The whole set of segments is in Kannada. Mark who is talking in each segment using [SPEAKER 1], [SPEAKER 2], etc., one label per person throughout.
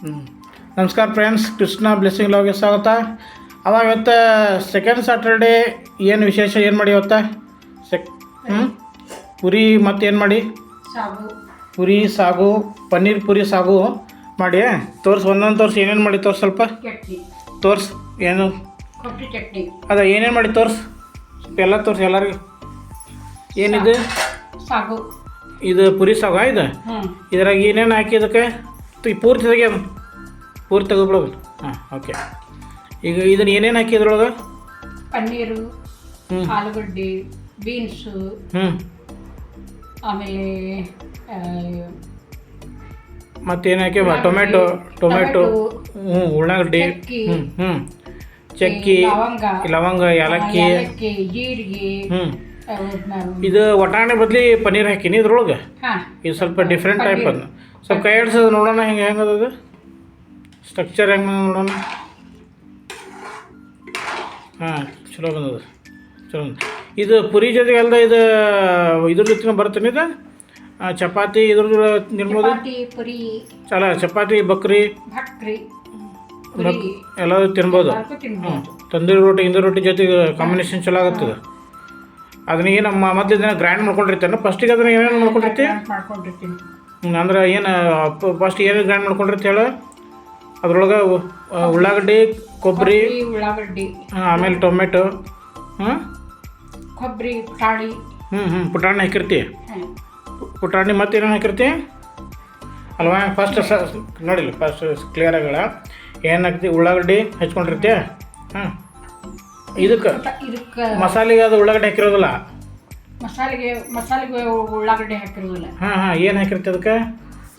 [SPEAKER 1] ನಮಸ್ಕಾರ ಫ್ರೆಂಡ್ಸ್, ಕೃಷ್ಣ ಬ್ಲೆಸ್ಸಿಂಗ್ ಲಾಗ್ಗೆ ಸ್ವಾಗತ. ಅವಾಗ ಇವತ್ತು ಸೆಕೆಂಡ್ ಸ್ಯಾಟರ್ಡೇ ಏನು ವಿಶೇಷ ಏನು ಮಾಡಿ ಇವತ್ತು ಪುರಿ ಮತ್ತು ಏನು ಮಾಡಿ ಪುರಿ ಸಾಗು ಪನ್ನೀರ್ ಪುರಿ ಸಾಗು ಮಾಡಿ ತೋರಿಸಿ, ಒಂದೊಂದು ತೋರಿಸಿ ಏನೇನು ಮಾಡಿ ತೋರಿಸಿ, ಸ್ವಲ್ಪ ತೋರಿಸಿ ಏನು ಅದ ಏನೇನು ಮಾಡಿ ತೋರಿಸಿ, ಎಲ್ಲ ತೋರಿಸಿ ಎಲ್ಲರಿಗೂ. ಏನಿದು
[SPEAKER 2] ಸಾಗು,
[SPEAKER 1] ಇದು ಪುರಿ ಸಾಗು ಇದು. ಇದ್ರಾಗ ಏನೇನು ಹಾಕಿ ಇದಕ್ಕೆ ಪೂರ್ತಿ ತೆಗಿಯೋದು, ಪೂರ್ತಿ ತೆಗೆದ್ಬಿಡೋದು. ಹಾಂ, ಓಕೆ. ಈಗ ಇದನ್ನು ಏನೇನು ಹಾಕಿ ಇದ್ರೊಳಗೆ?
[SPEAKER 2] ಪನ್ನೀರು, ಆಲೂಗಡ್ಡೆ, ಬೀನ್ಸು, ಆಮೇಲೆ
[SPEAKER 1] ಮತ್ತೇನು ಹಾಕಿ? ಟೊಮೆಟೊ, ಉಳ್ಳಾಗಡ್ಡಿ, ಚಕ್ಕಿ, ಲವಂಗ, ಏಲಕ್ಕಿ,
[SPEAKER 2] ಜೀರಿಗೆ.
[SPEAKER 1] ಇದು ವಟಾಣೆ ಬದಲಿ ಪನ್ನೀರ್ ಹಾಕಿನಿ ಇದ್ರೊಳಗೆ. ಇದು ಸ್ವಲ್ಪ ಡಿಫ್ರೆಂಟ್ ಟೈಪ್ ಅದ. ಸ್ವಲ್ಪ ಕೈ ಆಡ್ಸೋದು ನೋಡೋಣ, ಹೆಂಗದ ಸ್ಟ್ರಕ್ಚರ್ ಹೆಂಗೆ ನೋಡೋಣ. ಹಾಂ, ಚಲೋ ಬಂದದ, ಚಲೋ. ಇದು ಪುರಿ ಜೊತೆಗೆ ಅಲ್ದ, ಇದು ಇದ್ರ ಜೊತೆ ಬರ್ತೀನಿ. ಇದು ಚಪಾತಿ ಇದ್ರದ್ದು ನಿರ್ಬೋದು. ಚಲೋ, ಚಪಾತಿ ಬಕ್ರಿ ಎಲ್ಲರೂ ತಿನ್ಬೋದು. ತಂದೂರಿ ರೊಟ್ಟಿ, ಇಂದೂರಿ ರೊಟ್ಟಿ ಜೊತೆಗೆ ಕಾಂಬಿನೇಷನ್ ಚಲೋ ಆಗುತ್ತದೆ. ಅದನ್ನ ಏನು ಮೊದಲು ಇದನ್ನ ಗ್ರೈಂಡ್ ಮಾಡ್ಕೊಂಡಿರ್ತಾನೆ. ಫಸ್ಟಿಗೆ ಅದನ್ನ ಏನೇನು ಮಾಡ್ಕೊಂಡಿರ್ತೀನಿ ಅಂದ್ರೆ ಏನು ಫಸ್ಟ್ ಏನೇನು ಗ್ರೈಂಡ್ ಮಾಡ್ಕೊಂಡಿರ್ತಿ ಹೇಳು? ಅದ್ರೊಳಗೆ ಉಳ್ಳಾಗಡ್ಡಿ, ಕೊಬ್ಬರಿ, ಆಮೇಲೆ ಟೊಮೆಟೊ,
[SPEAKER 2] ಕೊಬ್ಬರಿ, ಪುಟಾಣಿ,
[SPEAKER 1] ಪುಟಾಣಿ ಹಾಕಿರ್ತಿ. ಪುಟಾಣಿ ಮತ್ತೆ ಏನೇನು ಹಾಕಿರ್ತಿ ಅಲ್ವಾ? ಫಸ್ಟ್ ನೋಡಿಲ್ಲ, ಫಸ್ಟ್ ಕ್ಲಿಯರ್ ಆಗಲ್ಲ. ಏನು ಹಾಕ್ತಿ? ಉಳ್ಳಾಗಡ್ಡಿ ಹಚ್ಕೊಂಡಿರ್ತೀಯ. ಹಾಂ, ಇದಕ್ಕೆ ಮಸಾಲೆಗೆ ಅದು ಉಳ್ಳಾಗಡ್ಡಿ ಹಾಕಿರೋದಿಲ್ಲ.
[SPEAKER 2] ಮಸಾಲೆಗೆ ಉಳ್ಳಾಗಡ್ಡಿ ಹಾಕಿರೋದಿಲ್ಲ.
[SPEAKER 1] ಹಾಂ, ಏನು ಹಾಕಿರ್ತಿ ಅದಕ್ಕೆ?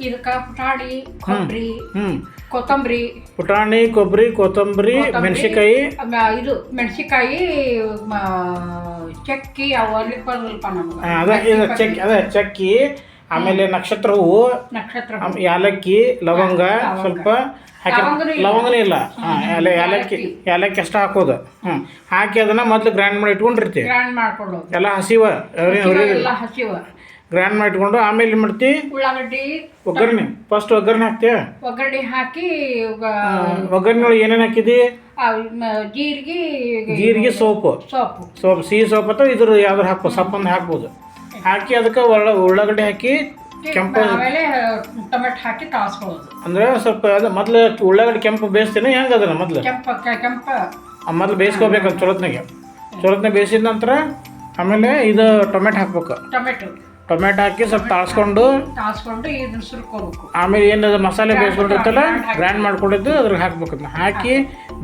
[SPEAKER 2] ಇದಕ್ಕೆ ಪುಟಾಣಿ, ಕೊಬ್ಬರಿ, ಕೊತ್ತಂಬರಿ,
[SPEAKER 1] ಪುಟಾಣಿ, ಕೊಬ್ಬರಿ, ಕೊತ್ತಂಬರಿ, ಮೆಣಸಿಕಾಯಿ,
[SPEAKER 2] ಇದು ಮೆಣಸಿಕಾಯಿ, ಚಕ್ಕಿ, ಅವು
[SPEAKER 1] ಚಕ್ಕಿ, ಆಮೇಲೆ ನಕ್ಷತ್ರ ಹೂವು, ಯಾಲಕ್ಕಿ, ಲವಂಗ ಸ್ವಲ್ಪ ಹಾಕಿ. ಲವಂಗನೇ ಇಲ್ಲ, ಏಲಕ್ಕಿ ಅಷ್ಟ ಹಾಕೋದು. ಹಾಕಿ ಅದನ್ನ ಮೊದಲು ಗ್ರೈಂಡ್ ಮಾಡಿ ಇಟ್ಕೊಂಡಿರ್ತೀವಿ. ಎಲ್ಲ ಹಸಿವ ಗ್ರೈಂಡ್ ಮಾಡಿ ಇಟ್ಕೊಂಡು ಆಮೇಲೆ ಏನು ಮಾಡ್ತೀವಿ?
[SPEAKER 2] ಉಳ್ಳಾಗಡ್ಡಿ,
[SPEAKER 1] ಒಗ್ಗರಣೆ. ಫಸ್ಟ್ ಒಗ್ಗರಣೆ ಹಾಕ್ತೀಯ.
[SPEAKER 2] ಒಗ್ಗರಣೆ ಹಾಕಿ
[SPEAKER 1] ಒಗ್ಗರಣೆ ಒಳಗೆ ಏನೇನು ಹಾಕಿದಿ? ಜೀರಿಗೆ, ಸೋಪು, ಸಿಹಿ ಸೋಪ್ ಅಥವಾ ಇದ್ರ ಯಾವ್ದಾರು ಹಾಕ್ಬೋದು, ಸಪ್ಪಂದು ಹಾಕ್ಬೋದು. ಹಾಕಿ ಅದಕ್ಕೆ ಉಳ್ಳಾಗಡ್ಡಿ ಹಾಕಿ ಕೆಂಪು,
[SPEAKER 2] ಟೊಮೆಟೊ ಹಾಕಿ ಕಾಸ್ಕೊಳ್ಳೋದು.
[SPEAKER 1] ಅಂದ್ರೆ ಸ್ವಲ್ಪ ಅದು ಮೊದಲು ಉಳ್ಳಾಗಡ್ಡಿ ಕೆಂಪು ಬೇಯಿಸ್ತೀನಿ. ಹೆಂಗೆ ಅದನ್ನ ಮೊದಲು ಮೊದಲು ಬೇಯಿಸ್ಕೋಬೇಕು. ಚೊಲತ್ನಾಗ ಬೇಯಿಸಿದ ನಂತರ ಆಮೇಲೆ ಇದು ಟೊಮೆಟೊ ಹಾಕ್ಬೇಕು. ಟೊಮೆಟೊ ಹಾಕಿ ಸ್ವಲ್ಪ ತಾಳ್ಸ್ಕೊಂಡು
[SPEAKER 2] ಇದನ್ನ ಸುರ್ಕೋಬೇಕು.
[SPEAKER 1] ಆಮೇಲೆ ಏನದು ಮಸಾಲೆ ಬೇಯಿಸ್ಕೊಂಡಿರ್ತಲ್ಲ, ಗ್ರೈಂಡ್ ಮಾಡ್ಕೊಂಡಿದ್ದು ಅದ್ರಾಗ ಹಾಕ್ಬೇಕು. ಅದನ್ನ ಹಾಕಿ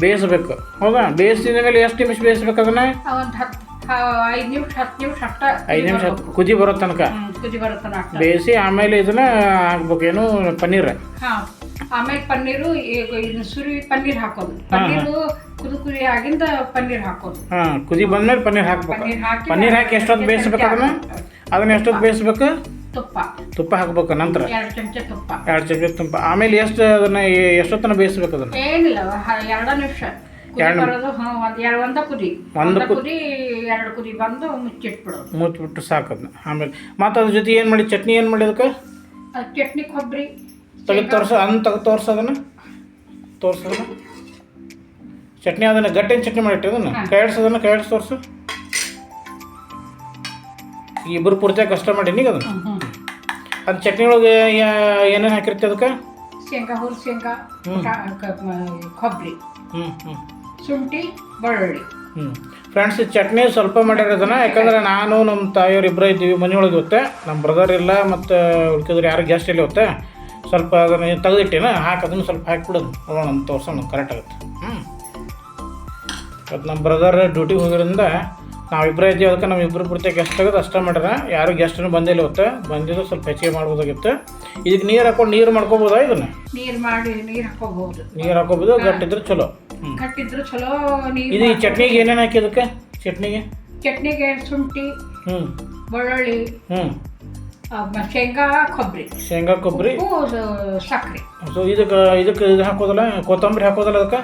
[SPEAKER 1] ಬೇಯಿಸ್ಬೇಕು. ಹೌದಾ? ಬೇಯಿಸಿದ ಮೇಲೆ ಎಷ್ಟು ನಿಮಿಷ ಬೇಯಿಸ್ಬೇಕು ಅದನ್ನ?
[SPEAKER 2] 5
[SPEAKER 1] ನಿಮಿಷ ಕುದಿ ಬರೋ ತನಕ ಬೇಯಿಸಿ ಆಮೇಲೆ ಇದನ್ನ ಹಾಕ್ಬೇಕು. ಏನು? ಪನ್ನೀರ್.
[SPEAKER 2] ಆಮೇಲೆ ಪನ್ನೀರು, ಇದನ್ನ ಸುರಿ ಪನ್ನೀರ್ ಹಾಕೋದು. ಪನ್ನೀರು ಕುದಿ ಆಗಿಂದ ಪನ್ನೀರ್ ಹಾಕೋದು.
[SPEAKER 1] ಕುದಿ ಬಂದ್ಮೇಲೆ ಪನ್ನೀರ್ ಹಾಕ್ಬೇಕು. ಪನ್ನೀರ್ ಹಾಕಿ ಎಷ್ಟೊತ್ತು ಬೇಯಿಸ್ಬೇಕು ಅದನ್ನ ಎಷ್ಟೊತ್ತು ಬೇಯಿಸ್ಬೇಕು? ತುಪ್ಪ ಹಾಕ್ಬೇಕು. ನಂತರ
[SPEAKER 2] 2 ಚಮಚ ತುಪ್ಪ.
[SPEAKER 1] 2 ಚಮಚ ತುಪ್ಪ. ಆಮೇಲೆ ಅದನ್ನ ಎಷ್ಟೊತ್ತನ ಬೇಯಿಸ್ಬೇಕು ಅದನ್ನ?
[SPEAKER 2] ಏನಿಲ್ಲ, 2 ನಿಮಿಷ. ಕುದಿ ಬಂದು
[SPEAKER 1] ಮುಚ್ಚಿಬಿಟ್ಟು ಸಾಕದ್ನ. ಆಮೇಲೆ ಮತ್ತೆ ಅದ್ರ ಜೊತೆ ಏನು ಮಾಡಿ? ಚಟ್ನಿ ಏನು ಮಾಡಿ ಅದಕ್ಕೆ?
[SPEAKER 2] ಚಟ್ನಿ, ಕೊಬ್ಬರಿ
[SPEAKER 1] ತೆಗೆದು ತೋರ್ಸೋದನ್ನ ಚಟ್ನಿ. ಅದನ್ನ ಗಟ್ಟಿನ ಚಟ್ನಿ ಮಾಡಿಟ್ಟು ಅದನ್ನ ಕೈ ಆಡ್ಸಿ ತೋರಿಸು. ಇಬ್ಬರು ಪೂರ್ತಿಯಾಗಿ ಕಷ್ಟ ಮಾಡೀನಿ ಈಗ ಅದನ್ನ. ಅದು ಚಟ್ನಿ ಒಳಗೆ ಏನೇನು ಹಾಕಿರ್ತಿ ಅದಕ್ಕೆ?
[SPEAKER 2] ಶೇಂಗಾ, ಕೊಬ್ಬರಿ, ಶುಂಠಿ, ಬೆಳ್ಳುಳ್ಳಿ.
[SPEAKER 1] ಫ್ರೆಂಡ್ಸ್, ಈ ಚಟ್ನಿ ಸ್ವಲ್ಪ ಮಾಡಿರೋದನ್ನ. ಯಾಕಂದ್ರೆ ನಾನು ನಮ್ಮ ತಾಯಿಯವ್ರು ಇಬ್ಬರು ಇದ್ದೀವಿ ಮನೆಯೊಳಗೆ ಇವತ್ತೆ. ನಮ್ಮ ಬ್ರದರ್ ಇಲ್ಲ, ಮತ್ತು ಉಳ್ಕಿದ್ರೆ ಯಾರು ಗೆಸ್ಟ್ ಇಲ್ಲ ಇವತ್ತೆ. ಸ್ವಲ್ಪ ಅದನ್ನು ತೆಗೆದಿಟ್ಟೇನ ಅದನ್ನು ಸ್ವಲ್ಪ ಹಾಕಿಬಿಡೋದು. ನೋಡೋಣ, ತೋರ್ಸೋಣ, ಕರೆಕ್ಟ್ ಆಗುತ್ತೆ. ಅದು ನಮ್ಮ ಬ್ರದರ್ ಡ್ಯೂಟಿಗೆ ಹೋಗಿರೋದ್ರಿಂದ ನಾವಿಬ್ಬರೇ ಇದ್ದೀವಿ. ಅದಕ್ಕೆ ನಮ್ಮಿಬ್ಬರು ಪೂರ್ತಿ ಗೆಸ್ಟ್ ಆಗೋದು ಅಷ್ಟೇ ಮಾಡ್ಯಾರ. ಯಾರು ಗೆಸ್ಟನ್ನು ಬಂದಿಲ್ಲ ಇವತ್ತು. ಬಂದಿದ್ದು ಸ್ವಲ್ಪ ಹೆಚ್ಚಿಗೆ ಮಾಡ್ಬೋದಾಗಿತ್ತು. ಇದಕ್ಕೆ ನೀರು ಹಾಕೊಂಡು ನೀರು ಮಾಡ್ಕೋಬೋದಾ? ಇದನ್ನು
[SPEAKER 2] ನೀರು
[SPEAKER 1] ಹಾಕೋಬೋದು. ಗಟ್ಟಿದ್ರೆ ಚಲೋ. ಇದು ಈ ಚಟ್ನಿಗೆ ಏನೇನು ಹಾಕಿ ಅದಕ್ಕೆ? ಚಟ್ನಿಗೆ
[SPEAKER 2] ಶುಂಠಿ, ಬೆಳ್ಳುಳ್ಳಿ, ಶೇಂಗಾ, ಕೊಬ್ಬರಿ, ಸಕ್ಕರೆ.
[SPEAKER 1] ಸೊ ಇದಕ್ಕೆ ಇದು ಹಾಕೋದಲ್ಲ, ಕೊತ್ತಂಬರಿ ಹಾಕೋದಲ್ಲ ಅದಕ್ಕೆ?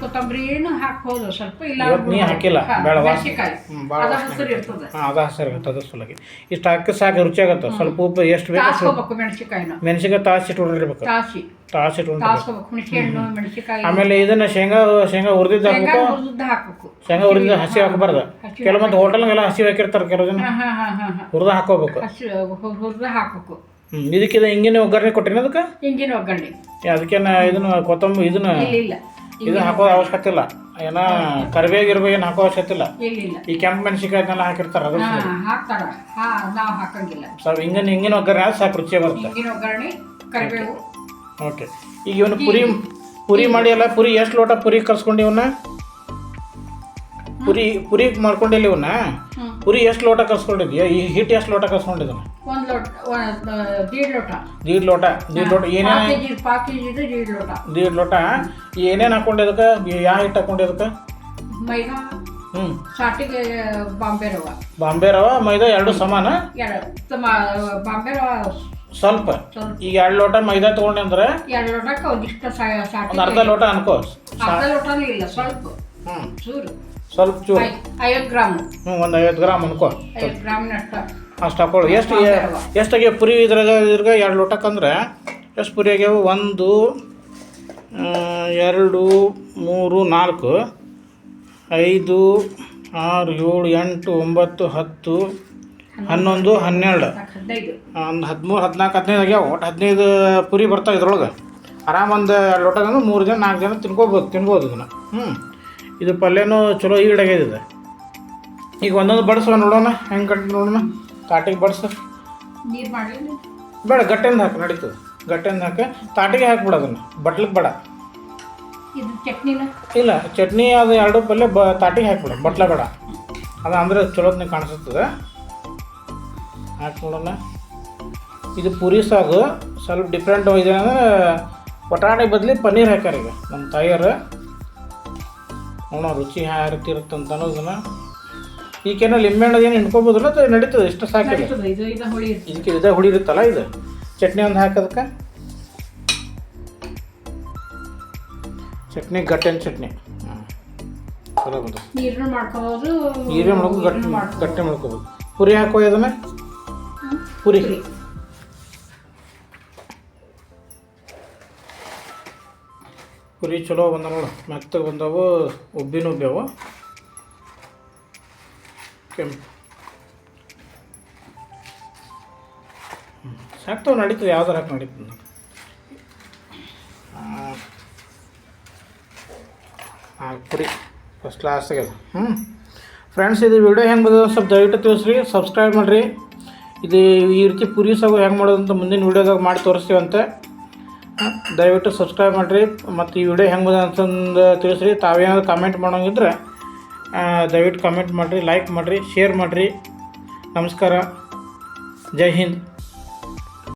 [SPEAKER 2] ಕೊತ್ತಂಬರಿನೂ ಹಾಕ್ಬೋದು ಸ್ವಲ್ಪ. ಇಲ್ಲ,
[SPEAKER 1] ನೀ ಹಾಕಿಲ್ಲ, ಬೇಡ. ಅದು ಹಸಿರು ಇರುತ್ತೆ, ಅದ್ರ ಸಲುವಾಗಿ ಇಷ್ಟು ಹಾಕಿ ಸಾಕು, ರುಚಿ ಆಗುತ್ತೆ. ಸ್ವಲ್ಪ ಉಪ್ಪು ಎಷ್ಟು ಬೇಕು.
[SPEAKER 2] ಮೆಣಸಿಕಾಯಿ
[SPEAKER 1] ತಾಸಿ ಇಟ್ಕೊಂಡಿರ್ಬೇಕು. ತಾಸು ಇಟ್ಕೊಂಡು
[SPEAKER 2] ಕಾಸ್ಕೋಬೇಕು ಹುಣಸೆ ಹಣ್ಣು ಮೆಣಸಿಕಾಯಿ
[SPEAKER 1] ಆಮೇಲೆ ಇದನ್ನ ಶೇಂಗಾ ಹುರಿದಿದ್ದು
[SPEAKER 2] ಶೇಂಗಾ
[SPEAKER 1] ಹಾಕ್ಬೇಕು.
[SPEAKER 2] ಹುರಿದು ಹಾಕ್ಬೇಕು.
[SPEAKER 1] ಶೇಂಗಾ ಹುರಿದ ಹಸಿ ಹಾಕಬಾರ್ದು. ಕೆಲವೊಂದು ಹೋಟೆಲ್ಗೆಲ್ಲ ಹಸಿ ಹಾಕಿರ್ತಾರೆ, ಕೆಲವು ಜನ ಹುರಿದ ಹಾಕೋಬೇಕು.
[SPEAKER 2] ಹುರಿದು ಹಾಕ್ಬೇಕು.
[SPEAKER 1] ಇದಕ್ಕಿದ ಹಿಂಗಿನ ಒಗ್ಗರಣೆ ಕೊಟ್ಟಿನ ಅದಕ್ಕೆ
[SPEAKER 2] ಹಿಂಗಿನ ಒಗ್ಗರಣೆ.
[SPEAKER 1] ಅದಕ್ಕೇನು ಇದನ್ನು ಕೊತ್ತಂಬರಿ ಇದನ್ನ
[SPEAKER 2] ಇಲ್ಲ
[SPEAKER 1] ಇದನ್ನ ಹಾಕೋ ಅವಶ್ಯಕತೆ ಇಲ್ಲ. ಏನ ಕರಿಬೇವು ಏನು ಹಾಕೋ ಅವಶ್ಯಕತೆ ಇಲ್ಲ.
[SPEAKER 2] ಇಲ್ಲ
[SPEAKER 1] ಈ ಕೆಂಪು ಮೆಣಸಿಕಾಯಿನೆಲ್ಲ ಹಾಕಿರ್ತಾರೆ ಅದ್ರ
[SPEAKER 2] ಹಾಕ್ತಾರ. ನಾವು ಹಾಕಂಗಿಲ್ಲ.
[SPEAKER 1] ಸ್ವಲ್ಪ ಹಿಂಗಿನ ಒಗ್ಗರಣೆ ಆದ್ರೆ ಸಾಕು, ರುಚಿ ಬರುತ್ತೆ.
[SPEAKER 2] ಹಿಂಗಿನ ಒಗ್ಗರಣೆ ಕರಿಬೇವು.
[SPEAKER 1] ಓಕೆ. ಈಗ ಇವನು ಪುರಿ ಮಾಡಿ ಅಲ್ಲ, ಪುರಿ ಎಷ್ಟು ಲೋಟ ಪುರಿ ಕರ್ಸ್ಕೊಂಡು ಇವನ್ನ ಪುರಿ ಮಾಡ್ಕೊಂಡಿಲ್ಲ ಇವನ್ನ ಪುರಿ ಎಷ್ಟು ಲೋಟ ಕರ್ಸ್ಕೊಂಡಿದ್ಯಾ? ಈ ಹಿಟ್ಟು ಎಷ್ಟು ಲೋಟ ಕರ್ಸ್ಕೊಂಡಿದ್ದಾನೆ?
[SPEAKER 2] 1 ಲೋಟ 1.5 ಲೋಟ.
[SPEAKER 1] 1.5 ಲೋಟ 1.5 ಲೋಟ ಏನೇನು?
[SPEAKER 2] 1.5 ಲೋಟ
[SPEAKER 1] 1.5 ಲೋಟ ಏನೇನು ಹಾಕೊಂಡಿದ್ದಕ್ಕೆ? ಯಾವ ಹಿಟ್ಟು ಹಾಕೊಂಡಿದ್ದಕ್ಕೆ?
[SPEAKER 2] ಮೈದಾ, ಸಾಟಿಗೆ ಬಾಂಬೆ ರವ
[SPEAKER 1] ಮೈದಾ ಎರಡು ಸಮಾನ.
[SPEAKER 2] ಬಾಂಬೆ ರವ
[SPEAKER 1] ಸ್ವಲ್ಪ. ಈಗ 2 ಲೋಟ ಮೈದಾ ತಗೊಂಡೆ ಅಂದ್ರೆ
[SPEAKER 2] 2 ಲೋಟಕ್ಕೆ ಒಂದಿಷ್ಟು
[SPEAKER 1] ಒಂದು ಅರ್ಧ ಲೋಟ ಅನ್ಕೋ.
[SPEAKER 2] ಅರ್ಧ ಲೋಟನೂ ಇಲ್ಲ, ಸ್ವಲ್ಪ ಚೂರು,
[SPEAKER 1] ಸ್ವಲ್ಪ ಚೂರು
[SPEAKER 2] 50 ಗ್ರಾಮ್.
[SPEAKER 1] ಒಂದು 50 ಗ್ರಾಮ್ ಅನ್ಕೋ.
[SPEAKER 2] 50 ಗ್ರಾಮಿನಷ್ಟು
[SPEAKER 1] ಅಷ್ಟು ಹಾಕೊಳ್ಳಿ. ಎಷ್ಟಾಗ್ಯಾವ ಪುರಿ? ಇದ್ರಾಗ 2 ಲೋಟಕ್ಕಂದ್ರೆ ಎಷ್ಟು ಪುರಿ ಆಗ್ಯಾವ? 1 2 3 4 5 6 7 8 9 10 11 12 ಒಂದು 13 14 15 ಆಗ್ಯಾವ. ಒಟ್ಟು 15 ಪುರಿ ಬರ್ತಾವೆ ಇದ್ರೊಳಗೆ. ಆರಾಮ ಒಂದು 2 ಲೋಟದಂದ್ರೆ 3 ಜನ 4 ಜನ ತಿನ್ಬೋದು ಇದನ್ನು. ಇದು ಪಲ್ಯನೂ ಚಲೋ ಈಡಾಗ್ಯದಿದೆ. ಈಗ ಒಂದೊಂದು ಬಡಿಸುವ ನೋಡೋಣ, ಹೆಂಗೆ ಕಟ್ಟಿ ನೋಡೋಣ. ತಾಟಿಗೆ ಬಡಿಸ.
[SPEAKER 2] ನೀರು ಮಾಡಿ
[SPEAKER 1] ಬೇಡ, ಗಟ್ಟೆಂದು ಹಾಕಿ ನಡೀತದೆ. ಗಟ್ಟೆಂದು ಹಾಕಿ ತಾಟಿಗೆ ಹಾಕಿಬಿಡ, ಅದನ್ನು ಬಟ್ಲಿಗೆ ಬೇಡ.
[SPEAKER 2] ಇದು ಚಟ್ನಿನ
[SPEAKER 1] ಇಲ್ಲ, ಚಟ್ನಿ ಅದು 2 ಪಲ್ಯ ತಾಟಿಗೆ ಹಾಕಿಬಿಡ, ಬಟ್ಲ ಬೇಡ. ಅದು ಅಂದರೆ ಚಲೋತ್ನ ಕಾಣಿಸುತ್ತದೆ. ಹಾಕಿ ನೋಡೋಣ. ಇದು ಪೂರಿ ಸಾಗು ಸ್ವಲ್ಪ ಡಿಫ್ರೆಂಟ್ ಇದೆ ಅಂದರೆ ಬಟಾಣಿ ಬದಲಿ ಪನ್ನೀರ್ ಹಾಕ್ಯಾರ ಈಗ ನಮ್ಮ ತಾಯಿಯರು. ನೋಡೋ ರುಚಿ ಯಾವ ರೀತಿ ಇರುತ್ತೆ ಅಂತ ಅನ್ನೋದನ್ನು. ಈಗೇನೋ ಲಿಂಬೆಹಣ್ಣು ಏನು ಹಿಂಡ್ಕೊಬೋದಿಲ್ಲ, ಅದು ನಡೀತದೆ. ಇಷ್ಟು ಸಾಕಿದೆ. ಇದಕ್ಕೆ ಇದೇ ಹುಳಿ ಇರುತ್ತಲ್ಲ, ಇದು ಚಟ್ನಿ ಒಂದು ಹಾಕೋದಕ್ಕೆ. ಚಟ್ನಿ ಗಟ್ಟೆನ ಚಟ್ನಿ ಚಲೋ ಬಂದು
[SPEAKER 2] ನೀರನ್ನು ಮಾಡ್ಕೋಬೋದು.
[SPEAKER 1] ನೀರೇ ಮಾಡ್ಕೊ, ಗಟ್ಟಿ ಮಾಡ್ಕೋಬೋದು. ಪುರಿ ಹಾಕೋ ಅದನ್ನು. ಪುರಿ ಚಲೋ ಬಂದ ನೋಡು, ಮೆತ್ತಗೆ ಬಂದವು, ಉಬ್ಬಿನೂ ಉಬ್ಬ್ಯಾವು. ಕೆಂಪು ಸಾಕ್ತಾವೆ, ನಡೀತದೆ. ಯಾವ್ದಾರು ಹಾಕಿ ನಡೀತದೆ. ಪುರಿ ಫಸ್ಟ್ ಕ್ಲಾಸ್ ಆಗ್ಯದ. ಫ್ರೆಂಡ್ಸ್, ಇದು ವಿಡಿಯೋ ಹೆಂಗೆ ಬಂದದ ಸ್ವಲ್ಪ ದಯವಿಟ್ಟು ತಿಳಿಸ್ರಿ, ಸಬ್ಸ್ಕ್ರೈಬ್ ಮಾಡಿರಿ. ಇದು ಈ ರೀತಿ ಪುರಿ ಸಾಗು ಹೆಂಗೆ ಮಾಡೋದಂತ ಮುಂದಿನ ವೀಡಿಯೋದಾಗ ಮಾಡಿ ತೋರಿಸ್ತೀವಂತೆ. ದಯವಿಟ್ಟು ಸಬ್ಸ್ಕ್ರೈಬ್ ಮಾಡಿರಿ. ಮತ್ತು ಈ ವಿಡಿಯೋ ಹೆಂಗೆ ಬಂದ ಅಂತಂದು ತಿಳಿಸ್ರಿ. ತಾವೇನಾದ್ರು ಕಮೆಂಟ್ ಮಾಡೋಂಗಿದ್ರೆ ದಯವಿಟ್ಟು ಕಮೆಂಟ್ ಮಾಡಿರಿ, ಲೈಕ್ ಮಾಡಿರಿ, ಶೇರ್ ಮಾಡಿರಿ. ನಮಸ್ಕಾರ. ಜೈ ಹಿಂದ್.